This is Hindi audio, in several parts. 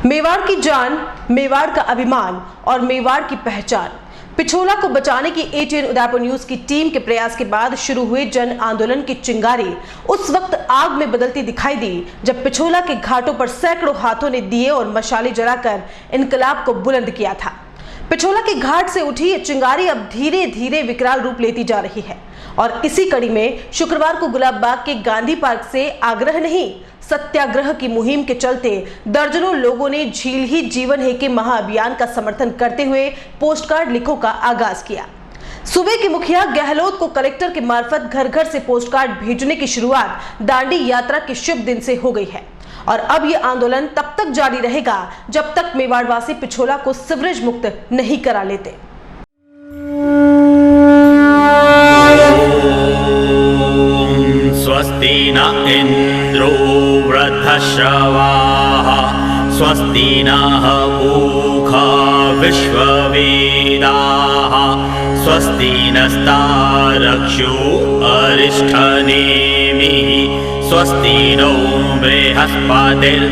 मेवाड़ की जान, मेवाड़ का अभिमान और मेवाड़ की पहचान। पिछोला को बचाने की एटीएन उदयपुर न्यूज की टीम के प्रयास के बाद शुरू हुए जन आंदोलन की चिंगारी उस वक्त आग में बदलती दिखाई दी जब पिछोला के घाटों पर सैकड़ों हाथों ने दिए और मशाले जलाकर इनकलाब को बुलंद किया था। पिछोला के घाट से उठी ये चिंगारी अब धीरे धीरे विकराल रूप लेती जा रही है और इसी कड़ी में शुक्रवार को गुलाब बाग के गांधी पार्क से आग्रह नहीं सत्याग्रह की मुहिम के चलते दर्जनों लोगों ने झील ही जीवन है के महाअभियान का समर्थन करते हुए पोस्टकार्ड लिखों का आगाज किया। सूबे के मुखिया गहलोत को कलेक्टर के मार्फत घर घर से पोस्टकार्ड भेजने की शुरुआत दांडी यात्रा के शुभ दिन से हो गई है और अब ये आंदोलन तब तक जारी रहेगा जब तक मेवाड़वासी पिछोला को सीवरेज मुक्त नहीं करा लेते। स्वस्ति न इंद्रो वृद्धश्रवाः स्वस्ति नः पूषा विश्ववेदाः स्वस्ति नस्तारक्षो अरिष्ठनेमिः स्वस्ति नो बृहस्पतिर्दधातु।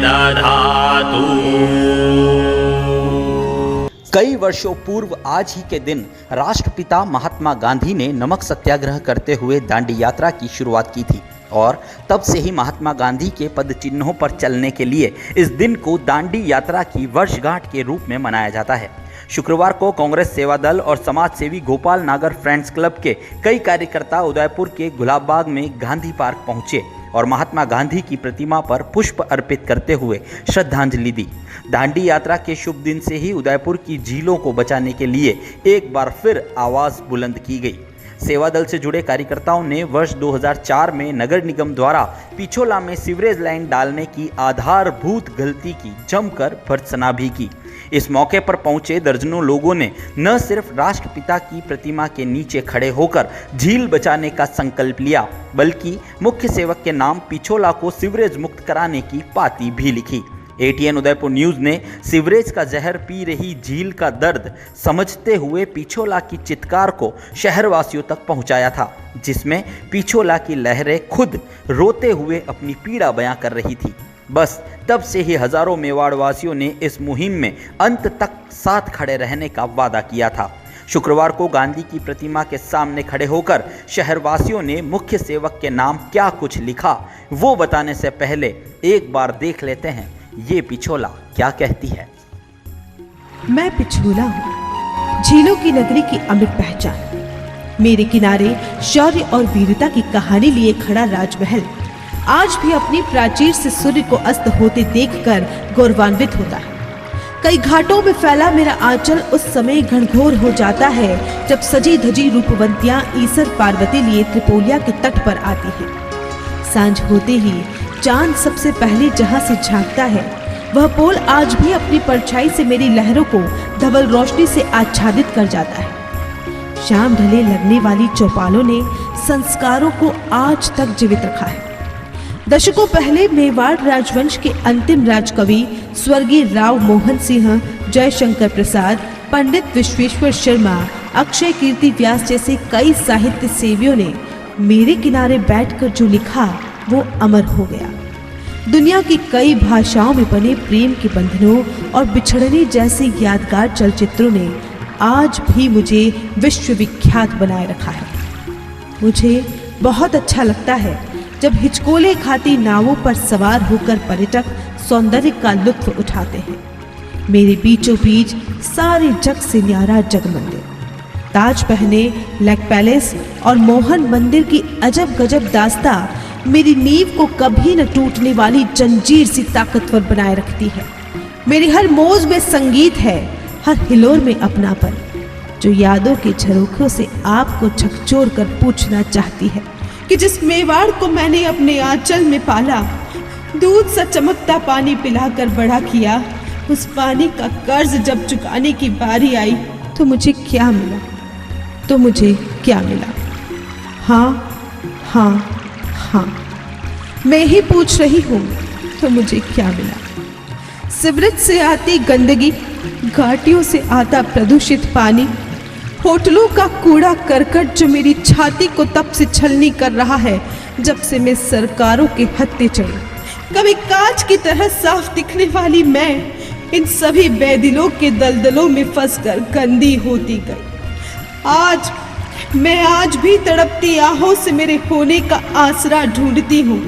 कई वर्षों पूर्व आज ही के दिन राष्ट्रपिता महात्मा गांधी ने नमक सत्याग्रह करते हुए दांडी यात्रा की शुरुआत की थी और तब से ही महात्मा गांधी के पद चिन्हों पर चलने के लिए इस दिन को दांडी यात्रा की वर्षगांठ के रूप में मनाया जाता है। शुक्रवार को कांग्रेस सेवा दल और समाज सेवी गोपाल नागर फ्रेंड्स क्लब के कई कार्यकर्ता उदयपुर के गुलाब बाग में गांधी पार्क पहुंचे और महात्मा गांधी की प्रतिमा पर पुष्प अर्पित करते हुए श्रद्धांजलि दी। दांडी यात्रा के शुभ दिन से ही उदयपुर की झीलों को बचाने के लिए एक बार फिर आवाज बुलंद की गई। सेवा दल से जुड़े कार्यकर्ताओं ने वर्ष 2004 में नगर निगम द्वारा पिछोला में सीवरेज लाइन डालने की आधारभूत गलती की जमकर भर्त्सना भी की। इस मौके पर पहुंचे दर्जनों लोगों ने न सिर्फ राष्ट्रपिता की प्रतिमा के नीचे खड़े होकर झील बचाने का संकल्प लिया बल्कि मुख्य सेवक के नाम पिछोला को सीवरेज मुक्त कराने की पाती भी लिखी। एटीएन उदयपुर न्यूज ने सीवरेज का जहर पी रही झील का दर्द समझते हुए पिछोला की चित्कार को शहरवासियों तक पहुंचाया था, जिसमें पिछोला की लहरें खुद रोते हुए अपनी पीड़ा बयां कर रही थी। बस तब से ही हजारों मेवाड़वासियों ने इस मुहिम में अंत तक साथ खड़े रहने का वादा किया था। शुक्रवार को गांधी की प्रतिमा के सामने खड़े होकर शहरवासियों ने मुख्य सेवक के नाम क्या कुछ लिखा वो बताने से पहले एक बार देख लेते हैं ये पिछोला क्या कहती है। मैं पिछोला हूँ, झीलों की नगरी की अमिट पहचान। मेरे किनारे शौर्य और वीरता की कहानी लिए खड़ा राजमहल आज भी अपनी प्राचीर से सूर्य को अस्त होते देखकर गौरवान्वित होता है। कई घाटों में फैला मेरा आंचल उस समय घनघोर हो जाता है जब सजी धजी रूपवंतियां ईसर पार्वती लिए त्रिपोलिया के तट पर आती है। सांझ होते ही चांद सबसे पहले जहां से झांकता है वह पोल आज भी अपनी परछाई से मेरी लहरों को धवल रोशनी से आच्छादित कर जाता है। शाम ढले लगने वाली चौपालों ने संस्कारों को आज तक जीवित रखा है। दशकों पहले मेवाड़ राजवंश के अंतिम राजकवि स्वर्गीय राव मोहन सिंह, जयशंकर प्रसाद, पंडित विश्वेश्वर शर्मा, अक्षय कीर्ति व्यास जैसे कई साहित्य सेवियों ने मेरे किनारे बैठकर जो लिखा वो अमर हो गया। दुनिया की कई भाषाओं में बने प्रेम के बंधनों और बिछड़ने जैसे यादगार चलचित्रों ने आज भी मुझे विश्वविख्यात बनाए रखा है। मुझे बहुत अच्छा लगता है जब हिचकोले खाती नावों पर सवार होकर पर्यटक सौंदर्य का लुत्फ उठाते हैं। मेरे बीचों बीच सारे जग से न्यारा जगमंदिर, ताज पहने लेक पैलेस और मोहन मंदिर की अजब गजब दास्ता मेरी नींव को कभी न टूटने वाली जंजीर सी ताकतवर बनाए रखती है। मेरी हर मोज में संगीत है, हर हिलोर में अपनापन, जो यादों के झरोखों से आपको झकझोर कर पूछना चाहती है कि जिस मेवाड़ को मैंने अपने आंचल में पाला, दूध सा चमकता पानी पिलाकर बड़ा किया, उस पानी का कर्ज जब चुकाने की बारी आई तो मुझे क्या मिला, तो मुझे क्या मिला? हाँ हाँ हाँ, मैं ही पूछ रही हूँ, तो मुझे क्या मिला? सीवरेज से आती गंदगी, घाटियों से आता प्रदूषित पानी, होटलों का कूड़ा करकट जो मेरी छाती को तब से छलनी कर रहा है जब से मैं सरकारों के हत्थे चढ़ी। कभी कांच की तरह साफ दिखने वाली मैं इन सभी बेदिलों के दलदलों में फंसकर गंदी होती गई। आज भी तड़पती आहों से मेरे होने का आसरा ढूंढती हूँ।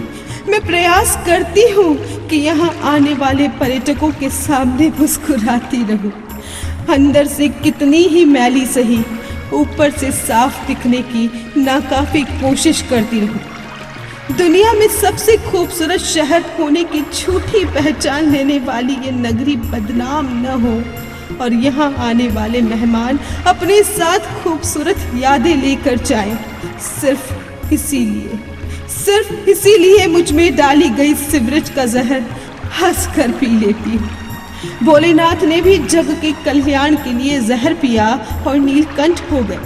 मैं प्रयास करती हूँ कि यहाँ आने वाले पर्यटकों के सामने मुस्कुराती रहूं। अंदर से कितनी ही मैली सही, ऊपर से साफ दिखने की नाकाफी कोशिश करती रहूं। दुनिया में सबसे खूबसूरत शहर होने की झूठी पहचान लेने वाली ये नगरी बदनाम न हो और यहाँ आने वाले मेहमान अपने साथ खूबसूरत यादें लेकर जाएं। सिर्फ इसीलिए मुझ में डाली गई सिवरेज का जहर हंसकर पी लेती हूँ। भोलेनाथ ने भी जग के कल्याण के लिए जहर पिया और नीलकंठ हो गए।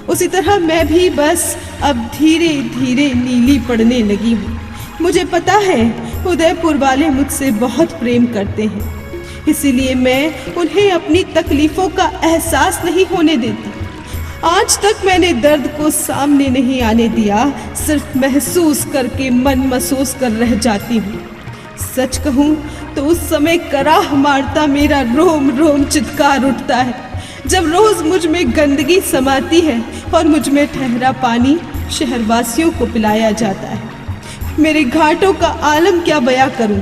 उसी तरह मैं भी बस अब धीरे धीरे नीली पड़ने लगी हूँ। मुझे पता है उदयपुर वाले मुझसे बहुत प्रेम करते हैं, इसीलिए मैं उन्हें अपनी तकलीफों का एहसास नहीं होने देती। आज तक मैंने दर्द को सामने नहीं आने दिया, सिर्फ महसूस करके मन महसूस कर रह जाती हूँ। सच कहूँ तो उस समय कराह मारता मेरा रोम रोम चित्कार उठता है जब रोज मुझ में गंदगी समाती है और मुझ में ठहरा पानी शहरवासियों को पिलाया जाता है। मेरे घाटों का आलम क्या बयां करूं।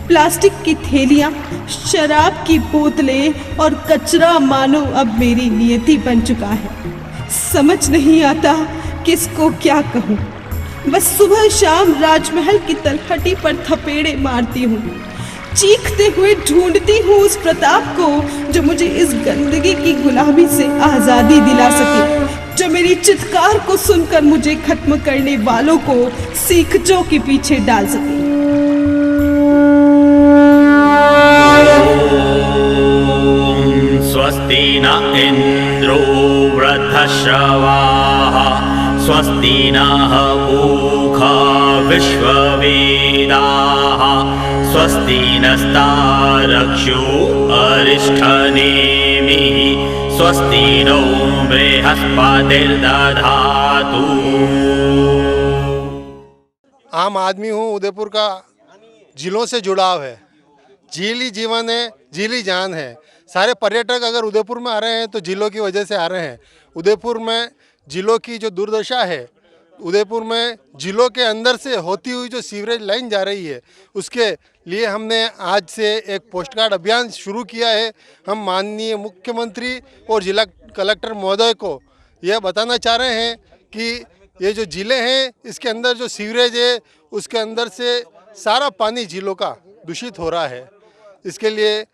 प्लास्टिक की थैलियां, शराब की बोतलें और कचरा मानो अब मेरी नियति बन चुका है। समझ नहीं आता किसको क्या कहूं। बस सुबह शाम राजमहल की तलहटी पर थपेड़े मारती हूँ, चीखते हुए ढूंढती हूँ उस प्रताप को जो मुझे इस गंदगी की गुलामी से आज़ादी दिला सके, जो मेरी चित्कार को सुनकर मुझे खत्म करने वालों को सीखचों के पीछे डाल सके। स्वस्ति न इंद्रो वृद्धश्रवाः स्वस्ति नः पूषा विश्ववेदाः स्वस्ति नस्तारक्षो अरिष्ठनेमिः स्वस्ति नो बृहस्पतिर्दधातु। आम आदमी हूँ, उदयपुर का जिलों से जुड़ाव है। झील ही जीवन है, झील ही जान है। सारे पर्यटक अगर उदयपुर में आ रहे हैं तो जिलों की वजह से आ रहे हैं। उदयपुर में जिलों की जो दुर्दशा है, उदयपुर में जिलों के अंदर से होती हुई जो सीवरेज लाइन जा रही है, उसके लिए हमने आज से एक पोस्टकार्ड अभियान शुरू किया है। हम माननीय मुख्यमंत्री और जिला कलेक्टर महोदय को यह बताना चाह रहे हैं कि ये जो ज़िले हैं इसके अंदर जो सीवरेज है उसके अंदर से सारा पानी झीलों का दूषित हो रहा है। इसके लिए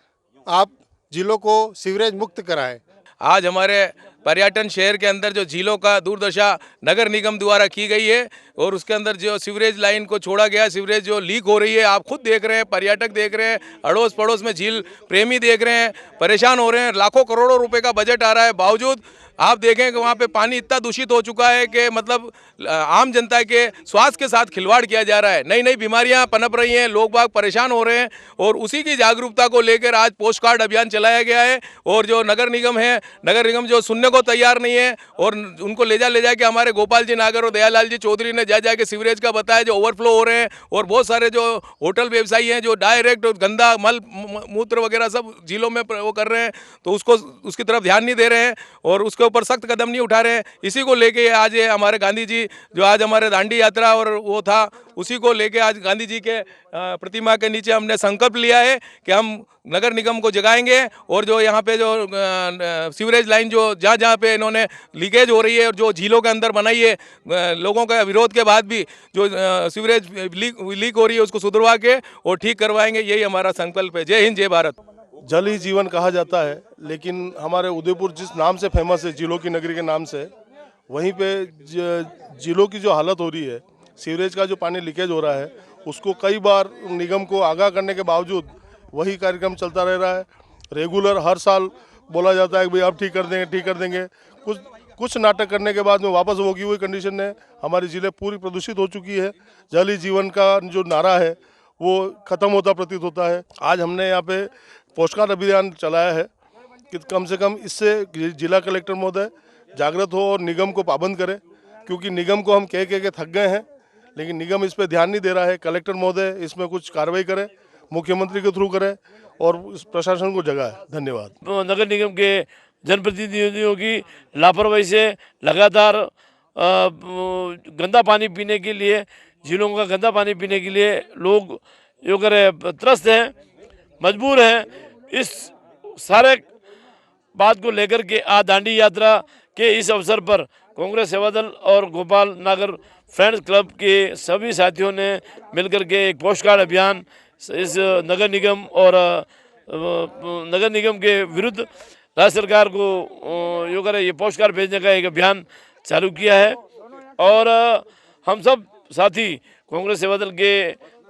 आप जिलों को सीवरेज मुक्त कराएं। आज हमारे पर्यटन शहर के अंदर जो झीलों का दुर्दशा नगर निगम द्वारा की गई है और उसके अंदर जो सीवरेज लाइन को छोड़ा गया, सीवरेज जो लीक हो रही है, आप खुद देख रहे हैं, पर्यटक देख रहे हैं, अड़ोस पड़ोस में झील प्रेमी देख रहे हैं, परेशान हो रहे हैं। लाखों करोड़ों रुपए का बजट आ रहा है, बावजूद आप देखें कि वहाँ पे पानी इतना दूषित हो चुका है कि मतलब आम जनता के स्वास्थ्य के साथ खिलवाड़ किया जा रहा है। नई नई बीमारियां पनप रही हैं, लोग बाग परेशान हो रहे हैं और उसी की जागरूकता को लेकर आज पोस्ट कार्ड अभियान चलाया गया है। और जो नगर निगम है, नगर निगम जो सुनने को तैयार नहीं है और उनको ले जा के हमारे गोपाल जी नागर और दयालाल जी चौधरी ने जा के सीवरेज का बताया जो ओवरफ्लो हो रहे हैं और बहुत सारे जो होटल व्यवसायी हैं जो डायरेक्ट गंदा मल मूत्र वगैरह सब झीलों में वो कर रहे हैं, तो उसकी तरफ ध्यान नहीं दे रहे हैं और उसके ऊपर सख्त कदम नहीं उठा रहे हैं। इसी को लेके आज ये हमारे गांधी जी जो आज हमारे दांडी यात्रा और वो था, उसी को लेके आज गांधी जी के प्रतिमा के नीचे हमने संकल्प लिया है कि हम नगर निगम को जगाएंगे और जो यहाँ पे जो सीवरेज लाइन जो जहाँ पे इन्होंने लीकेज हो रही है और जो झीलों के अंदर बनाई है, लोगों का विरोध के बाद भी जो सीवरेज लीक हो रही है उसको सुधरवा के और ठीक करवाएंगे। यही हमारा संकल्प है। जय हिंद, जय भारत। जल ही जीवन कहा जाता है, लेकिन हमारे उदयपुर जिस नाम से फेमस है, जिलों की नगरी के नाम से, वहीं पे जिलों की जो हालत हो रही है, सीवरेज का जो पानी लीकेज हो रहा है, उसको कई बार निगम को आगाह करने के बावजूद वही कार्यक्रम चलता रह रहा है। रेगुलर हर साल बोला जाता है कि भाई आप ठीक कर देंगे। कुछ नाटक करने के बाद में वापस वो की हुई कंडीशन है। हमारी ज़िले पूरी प्रदूषित हो चुकी है। जल ही जीवन का जो नारा है वो ख़त्म होता प्रतीत होता है। आज हमने यहाँ पे पोस्टकार्ड अभियान चलाया है कि कम से कम इससे जिला कलेक्टर महोदय जागृत हो और निगम को पाबंद करें, क्योंकि निगम को हम कह के थक गए हैं, लेकिन निगम इस पर ध्यान नहीं दे रहा है। कलेक्टर महोदय इसमें कुछ कार्रवाई करें, मुख्यमंत्री के थ्रू करें और इस प्रशासन को जगा है। धन्यवाद। नगर निगम के जनप्रतिनिधियों की लापरवाही से लगातार गंदा पानी पीने के लिए, झीलों का गंदा पानी पीने के लिए लोग जो करे त्रस्त हैं, मजबूर हैं। इस सारे बात को लेकर के आज दांडी यात्रा के इस अवसर पर कांग्रेस सेवा दल और गोपाल नागर फ्रेंड्स क्लब के सभी साथियों ने मिलकर के एक पोस्ट कार्ड अभियान इस नगर निगम और नगर निगम के विरुद्ध राज्य सरकार को यो करे ये पोस्ट कार्ड भेजने का एक अभियान चालू किया है। और हम सब साथी कांग्रेस सेवा दल के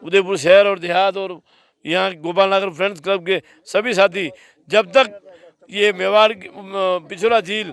उदयपुर शहर और देहात और यहाँ गोपाल नगर फ्रेंड्स क्लब के सभी साथी जब तक ये मेवाड़ पिछोला झील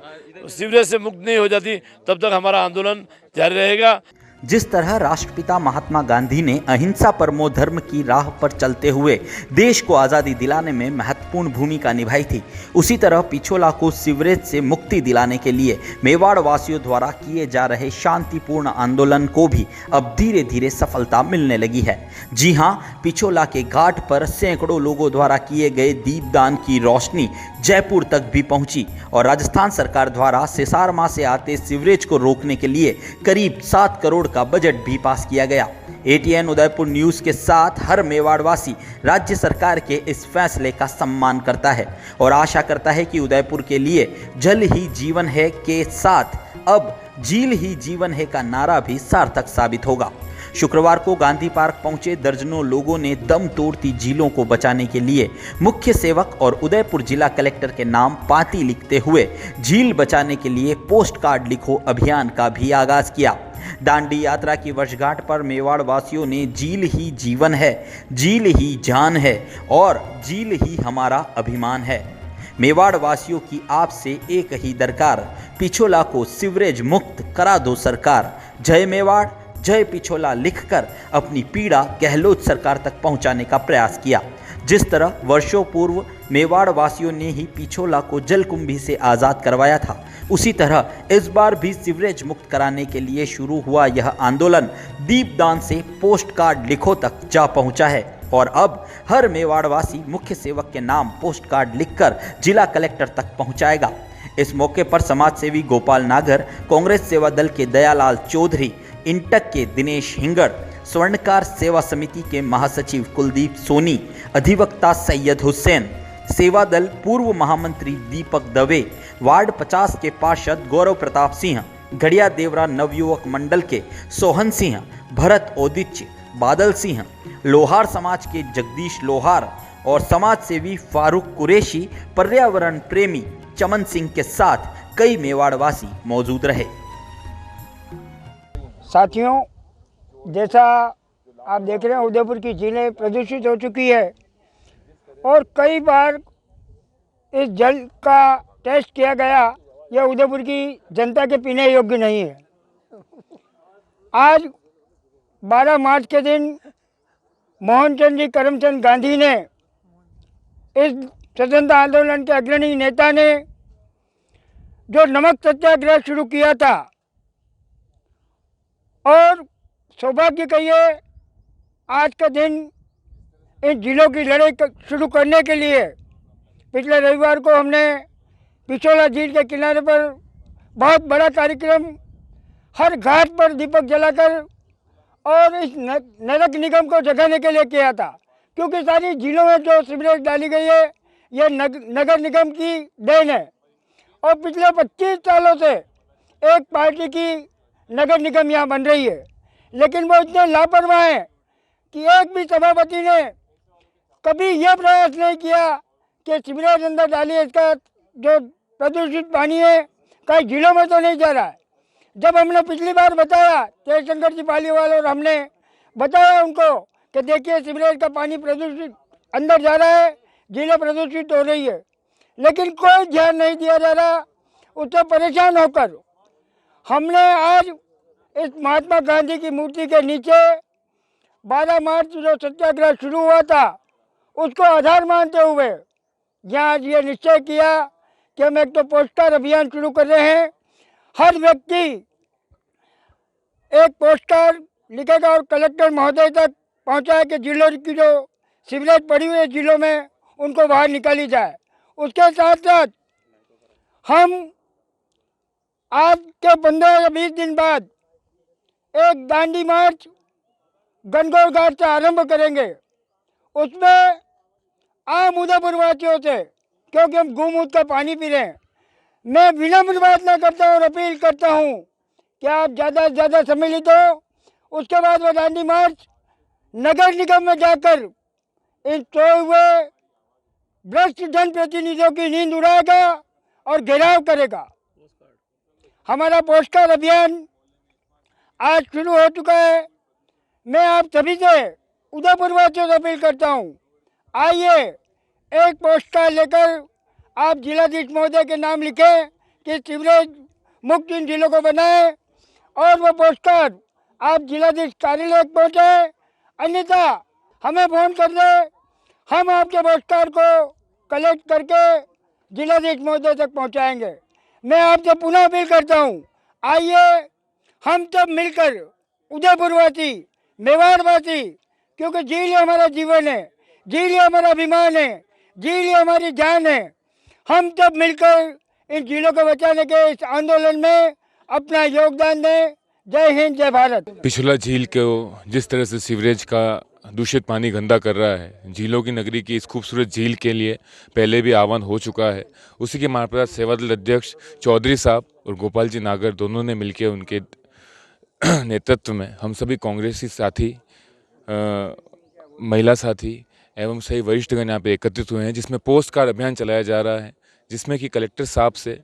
सीवरेज से मुक्त नहीं हो जाती तब तक हमारा आंदोलन जारी रहेगा। जिस तरह राष्ट्रपिता महात्मा गांधी ने अहिंसा परमो धर्म की राह पर चलते हुए देश को आज़ादी दिलाने में महत्वपूर्ण भूमिका निभाई थी, उसी तरह पिछोला को सीवरेज से मुक्ति दिलाने के लिए मेवाड़ वासियों द्वारा किए जा रहे शांतिपूर्ण आंदोलन को भी अब धीरे धीरे सफलता मिलने लगी है। जी हाँ, पिछोला के घाट पर सैकड़ों लोगों द्वारा किए गए दीपदान की रोशनी जयपुर तक भी पहुंची और राजस्थान सरकार द्वारा सिसारमा से आते सीवरेज को रोकने के लिए करीब 7 करोड़ का बजट भी पास किया गया। ATN उदयपुर न्यूज के साथ हर मेवाड़वासी राज्य सरकार के इस फैसले का सम्मान करता है और आशा करता है कि उदयपुर के लिए जल ही जीवन है के साथ अब झील ही जीवन है का नारा भी सार्थक साबित होगा। शुक्रवार को गांधी पार्क पहुंचे दर्जनों लोगों ने दम तोड़ती झीलों को बचाने के लिए मुख्य सेवक और उदयपुर जिला कलेक्टर के नाम पाती लिखते हुए झील बचाने के लिए पोस्ट कार्ड लिखो अभियान का भी आगाज किया। दांडी यात्रा की वर्षगांठ पर मेवाड़ वासियों ने झील ही जीवन है, झील ही जान है और झील ही हमारा अभिमान है। मेवाड़ वासियों की आपसे एक ही दरकार, पिछोला को सीवरेज मुक्त करा दो सरकार। जय मेवाड़ जय पिछोला लिखकर अपनी पीड़ा गहलोत सरकार तक पहुंचाने का प्रयास किया। जिस तरह वर्षों पूर्व मेवाड़ वासियों ने ही पिछोला को जलकुंभी से आज़ाद करवाया था, उसी तरह इस बार भी सीवरेज मुक्त कराने के लिए शुरू हुआ यह आंदोलन दीपदान से पोस्ट कार्ड लिखो तक जा पहुंचा है और अब हर मेवाड़वासी मुख्य सेवक के नाम पोस्ट कार्ड लिखकर जिला कलेक्टर तक पहुंचाएगा। इस मौके पर समाज सेवी गोपाल नागर, कांग्रेस सेवा दल के दयालाल चौधरी, इंटक के दिनेश हिंगड़, स्वर्णकार सेवा समिति के महासचिव कुलदीप सोनी, अधिवक्ता सैयद हुसैन, सेवा दल पूर्व महामंत्री दीपक दवे, वार्ड 50 के पार्षद गौरव प्रताप सिंह, घड़िया देवरा नवयुवक मंडल के सोहन सिंह, भरत ओदिच, बादल सिंह, लोहार समाज के जगदीश लोहार और समाज सेवी फारूक कुरैशी, पर्यावरण प्रेमी चमन सिंह के साथ कई मेवाड़वासी मौजूद रहे। साथियों, जैसा आप देख रहे हैं उदयपुर की झीलें प्रदूषित हो चुकी है और कई बार इस जल का टेस्ट किया गया, यह उदयपुर की जनता के पीने योग्य नहीं है। आज 12 मार्च के दिन मोहनचंद जी करमचंद गांधी ने, इस स्वतंत्रता आंदोलन के अग्रणी नेता ने, जो नमक सत्याग्रह शुरू किया था और सौभाग्य कहिए आज का दिन इन जिलों की लड़ाई शुरू करने के लिए पिछले रविवार को हमने पिछोला झील के किनारे पर बहुत बड़ा कार्यक्रम हर घाट पर दीपक जलाकर और इस नगर निगम को जगाने के लिए किया था, क्योंकि सारी झीलों में जो सीवरेज डाली गई है यह नगर निगम की देन है और पिछले 25 सालों से एक पार्टी की नगर निगम यहाँ बन रही है, लेकिन वो इतने लापरवाह हैं कि एक भी सभापति ने कभी यह प्रयास नहीं किया कि सीवरेज अंदर डालिए, इसका जो प्रदूषित पानी है कई जिलों में तो नहीं जा रहा है। जब हमने पिछली बार बताया जयशंकर जी पालीवाल और हमने बताया उनको कि देखिए सीवरेज का पानी प्रदूषित अंदर जा रहा है, जिले प्रदूषित हो रही है, लेकिन कोई ध्यान नहीं दिया जा रहा। उससे परेशान होकर हमने आज इस महात्मा गांधी की मूर्ति के नीचे 12 मार्च जो सत्याग्रह शुरू हुआ था उसको आधार मानते हुए यहाँ आज ये निश्चय किया कि हम एक तो पोस्टर अभियान शुरू कर रहे हैं। हर व्यक्ति एक पोस्टर लिखेगा और कलेक्टर महोदय तक पहुँचाए कि जिलों की जो सीवरेज पड़ी हुई है जिलों में उनको बाहर निकाली जाए। उसके साथ साथ हम आज के 15 या 20 दिन बाद एक दांडी मार्च गणगौर घाट से आरंभ करेंगे। उसमें आम उदयपुर वासियों से, क्योंकि हम गौमूत्र का पानी पी रहे हैं, मैं विनम्र प्रार्थना करता हूँ और अपील करता हूँ कि आप ज़्यादा से ज़्यादा सम्मिलित हो। उसके बाद वह दांडी मार्च नगर निगम में जाकर इन सोए हुए भ्रष्ट जनप्रतिनिधियों की नींद उड़ाएगा और घेराव करेगा। हमारा पोस्टकार्ड अभियान आज शुरू हो चुका है। मैं आप सभी से उदयपुर वासियों से अपील करता हूँ, आइए एक पोस्टकार्ड लेकर आप जिलाधीश महोदय के नाम लिखें कि सीवरेज मुक्त इन जिलों को बनाएं और वो पोस्टकार्ड आप जिलाधीश कार्यालय पहुँचाएं। अन्यथा हमें फ़ोन कर दें, हम आपके पोस्टकार्ड को कलेक्ट करके जिलाधीश महोदय तक पहुँचाएंगे। मैं आपसे पुनः अपील करता हूँ, आइए हम सब मिलकर उदयपुरवासी, मेवाड़वासी, क्योंकि झील ही हमारा जीवन है, झील ही हमारा अभिमान है, झील ही हमारी जान है, हम सब मिलकर इन झीलों को बचाने के इस आंदोलन में अपना योगदान दें। जय हिंद, जय भारत। पिछला झील को जिस तरह से सीवरेज का दूषित पानी गंदा कर रहा है, झीलों की नगरी की इस खूबसूरत झील के लिए पहले भी आह्वान हो चुका है। उसी के मार्फत सेवादल अध्यक्ष चौधरी साहब और गोपाल जी नागर दोनों ने मिलकर उनके नेतृत्व में हम सभी कांग्रेसी साथी, महिला साथी एवं सही वरिष्ठगण यहाँ पे एकत्रित हुए हैं, जिसमें पोस्ट कार्ड अभियान चलाया जा रहा है, जिसमें कि कलेक्टर साहब से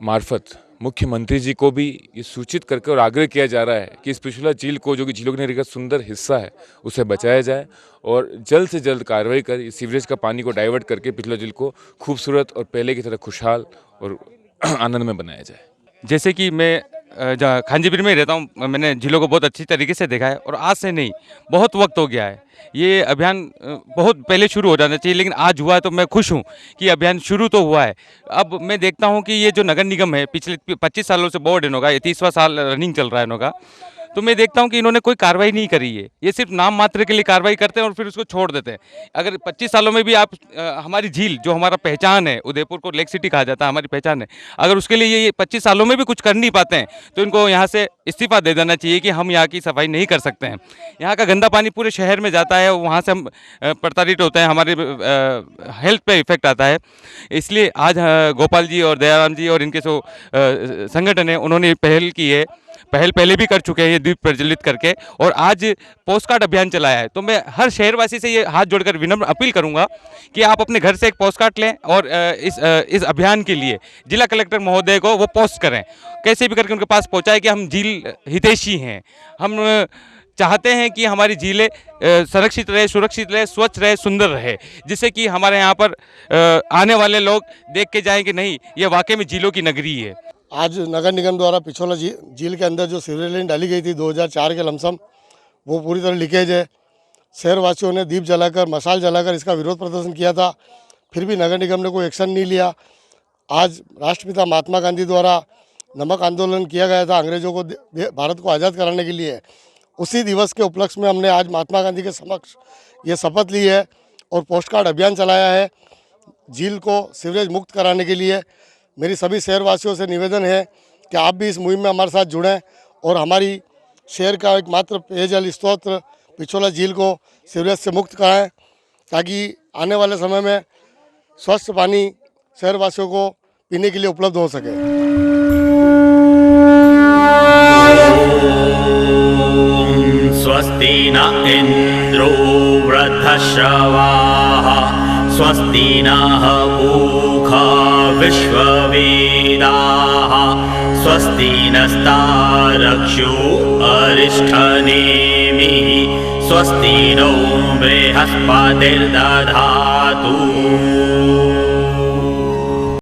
मार्फत मुख्यमंत्री जी को भी ये सूचित करके और आग्रह किया जा रहा है कि इस पिछला झील को, जो कि झीलों की नगरी का सुंदर हिस्सा है, उसे बचाया जाए और जल्द से जल्द कार्रवाई कर इस सीवरेज का पानी को डाइवर्ट करके पिछला झील को खूबसूरत और पहले की तरह खुशहाल और आनंद में बनाया जाए। जैसे कि मैं खांजीपुर में रहता हूँ, मैंने झीलों को बहुत अच्छी तरीके से देखा है और आज से नहीं, बहुत वक्त हो गया है। ये अभियान बहुत पहले शुरू हो जाना चाहिए, लेकिन आज हुआ है तो मैं खुश हूँ कि अभियान शुरू तो हुआ है। अब मैं देखता हूँ कि ये जो नगर निगम है, पिछले 25 सालों से बोर्ड इनों का, ये 30वां साल रनिंग चल रहा है इनों का, तो मैं देखता हूँ कि इन्होंने कोई कार्रवाई नहीं करी है। ये सिर्फ नाम मात्र के लिए कार्रवाई करते हैं और फिर उसको छोड़ देते हैं। अगर 25 सालों में भी आप हमारी झील, जो हमारा पहचान है, उदयपुर को लेक सिटी कहा जाता है, हमारी पहचान है, अगर उसके लिए ये 25 सालों में भी कुछ कर नहीं पाते हैं तो इनको यहाँ से इस्तीफा दे देना चाहिए कि हम यहाँ की सफाई नहीं कर सकते हैं। यहाँ का गंदा पानी पूरे शहर में जाता है, वहाँ से हम प्रताड़ित होते हैं, हमारे हेल्थ पे इफेक्ट आता है। इसलिए आज गोपाल जी और दयाराम जी और इनके जो संगठन है, उन्होंने पहल की है, पहले भी कर चुके हैं ये द्वीप प्रज्वलित करके, और आज पोस्ट कार्ड अभियान चलाया है। तो मैं हर शहरवासी से ये हाथ जोड़कर विनम्र अपील करूंगा कि आप अपने घर से एक पोस्ट कार्ड लें और इस अभियान के लिए जिला कलेक्टर महोदय को वो पोस्ट करें, कैसे भी करके उनके पास पहुंचाए कि हम झील हितैषी हैं, हम चाहते हैं कि हमारी झीलें संरक्षित रहे, सुरक्षित रहे, स्वच्छ रहे, सुंदर रहे, जिससे कि हमारे यहाँ पर आने वाले लोग देख के जाएं कि नहीं, ये वाकई में झीलों की नगरी है। आज नगर निगम द्वारा पिछोला झील के अंदर जो सीवरेज लाइन डाली गई थी 2004 के लमसम, वो पूरी तरह लीकेज है। शहरवासियों ने दीप जलाकर, मशाल जलाकर इसका विरोध प्रदर्शन किया था, फिर भी नगर निगम ने कोई एक्शन नहीं लिया। आज राष्ट्रपिता महात्मा गांधी द्वारा नमक आंदोलन किया गया था अंग्रेजों को भारत को आज़ाद कराने के लिए। उसी दिवस के उपलक्ष्य में हमने आज महात्मा गांधी के समक्ष ये शपथ ली है और पोस्ट कार्ड अभियान चलाया है झील को सीवरेज मुक्त कराने के लिए। मेरी सभी शहरवासियों से निवेदन है कि आप भी इस मुहिम में हमारे साथ जुड़ें और हमारी शहर का एकमात्र पेयजल स्रोत पिछोला झील को सीवरेज से मुक्त कराएं, ताकि आने वाले समय में स्वच्छ पानी शहरवासियों को पीने के लिए उपलब्ध हो सके। स्वस्ति न इंद्रो वृद्धश्रवाः स्वस्ति नः पूषा विश्ववेदाः स्वस्ति नस्तारक्षो अरिष्ठनेमिः स्वस्ति नो बृहस्पतिर्दधातु।